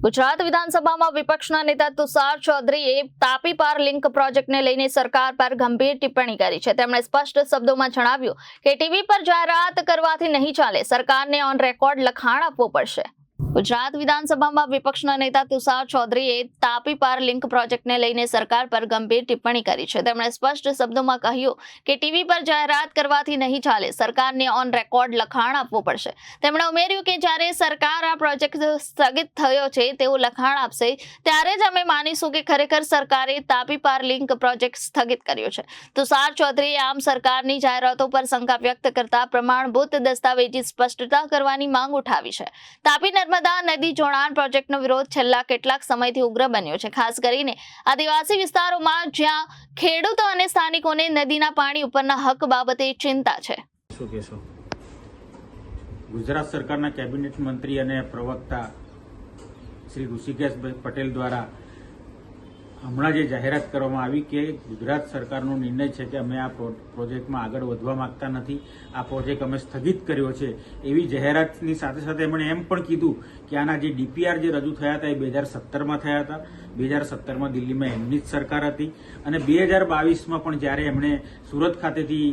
ગુજરાત વિધાનસભામાં વિપક્ષના નેતા તુષાર ચૌધરીએ તાપી પાર લિંક પ્રોજેક્ટને લઈને સરકાર પર ગંભીર ટિપ્પણી કરી છે। તેમણે સ્પષ્ટ શબ્દોમાં જણાવ્યું કે ટીવી પર જાહેરાત કરવાથી નહીં ચાલે, સરકારને ઓન રેકોર્ડ લખાણ આપવું પડશે। ગુજરાત વિધાનસભામાં વિપક્ષના નેતા તુષાર ચૌધરીએ તાપી પાર લિંક પ્રોજેક્ટને લઈને સરકાર પર ગંભીર ટિપ્પણી કરી છે। તેમણે સ્પષ્ટ શબ્દોમાં કહ્યું કે ટીવી પર જાહેરાત કરવાથી નહીં ચાલે, સરકારને ઓન રેકોર્ડ લખાણ આપવું પડશે। તેમણે ઉમેર્યું કે જ્યારે સરકાર આ પ્રોજેક્ટ સ્થગિત થયો છે તેવું લખાણ આપશે ત્યારે જ અમે માનીશું કે ખરેખર સરકારે તાપી પાર લિંક પ્રોજેક્ટ સ્થગિત કર્યો છે। તુષાર ચૌધરીએ આમ સરકારની જાહેરાતો પર શંકા વ્યક્ત કરતા પ્રમાણભૂત દસ્તાવેજી સ્પષ્ટતા કરવાની માંગ ઉઠાવી છે। તાપી નર્મદા નદી જોડાણ પ્રોજેક્ટનો વિરોધ છેલ્લા કેટલાક સમયથી ઉગ્ર બન્યો છે, ખાસ કરીને આદિવાસી વિસ્તારોમાં જ્યાં ખેડૂતો અને સ્થાનિકોને નદીના પાણી ઉપરના હક બાબતે ચિંતા છે। શું કહેશો? ગુજરાત સરકારના કેબિનેટ મંત્રી અને પ્રવક્તા શ્રી ઋષિકેશભાઈ પટેલ દ્વારા હમણાં જે જાહેરાત કરવામાં આવી કે ગુજરાત સરકારનો નિર્ણય છે કે અમે આ પ્રોજેક્ટમાં આગળ વધવા માંગતા નથી, આ પ્રોજેક્ટ અમે સ્થગિત કર્યો છે, એવી જાહેરાતની સાથે સાથે એમણે એમ પણ કીધું કે આના જે ડીપીઆર જે રજૂ થયા હતા એ 2017માં થયા હતા। 2017માં દિલ્હીમાં એમની જ સરકાર હતી અને 2022માં પણ જ્યારે એમણે સુરત ખાતેથી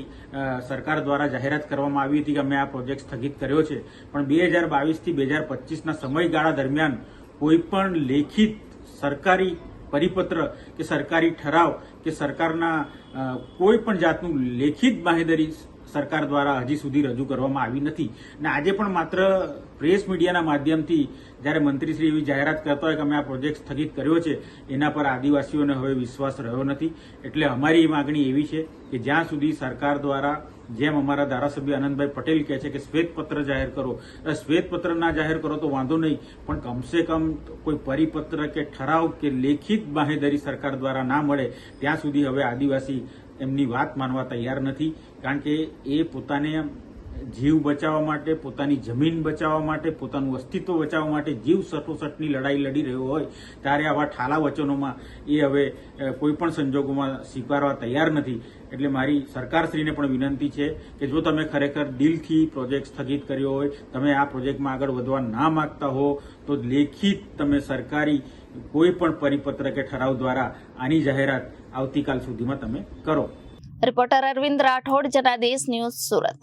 સરકાર દ્વારા જાહેરાત કરવામાં આવી હતી કે અમે આ પ્રોજેક્ટ સ્થગિત કર્યો છે, પણ 2022થી 2025ના સમયગાળા દરમિયાન કોઈ પણ લેખિત સરકારી પરિપત્ર કે સરકારી ઠરાવ કે સરકારના કોઈ પણ જાતનું લેખિત બાંહેધરી સરકાર દ્વારા હજી સુધી રજૂ કરવામાં આવી નથી। અને આજે પણ માત્ર પ્રેસ મીડિયાના માધ્યમથી જ્યારે મંત્રીશ્રી એવી જાહેરાત કરતા હોય કે અમે આ પ્રોજેક્ટ સ્થગિત કર્યો છે, એના પર આદિવાસીઓને હવે વિશ્વાસ રહ્યો નથી। એટલે અમારી માગણી એવી છે કે જ્યાં સુધી સરકાર દ્વારા જેમ અમારા ધારાસભ્ય આનંદભાઈ પટેલ કહે છે કે શ્વેતપત્ર જાહેર કરો, શ્વેતપત્ર ના જાહેર કરો તો વાંધો નહીં, પણ કમસે કમ કોઈ પરિપત્ર કે ઠરાવ કે લેખિત બાંહેધરી સરકાર દ્વારા ના મળે ત્યાં સુધી હવે આદિવાસી એમની વાત માનવા તૈયાર નથી। કારણ કે એ પોતાને જીવ બચાવવા માટે, પોતાની જમીન બચાવવા માટે, પોતાનું અસ્તિત્વ બચાવવા માટે જીવ સટોસટની લડાઈ લડી રહ્યો હોય ત્યારે આવા ઠાલા વચનોમાં એ હવે કોઈ પણ સંજોગોમાં સ્વીકારવા તૈયાર નથી। એટલે મારી સરકારશ્રીને પણ વિનંતી છે કે જો તમે ખરેખર દિલથી પ્રોજેક્ટ સ્થગિત કર્યો હોય, તમે આ પ્રોજેક્ટમાં આગળ વધવા ના માંગતા હો તો લેખિત તમે સરકારી કોઈ પણ પરિપત્ર કે ઠરાવ દ્વારા આની જાહેરાત આવતીકાલ સુધીમાં તમે કરો। Reporter Arvind Rathod, Janadesh news, Surat.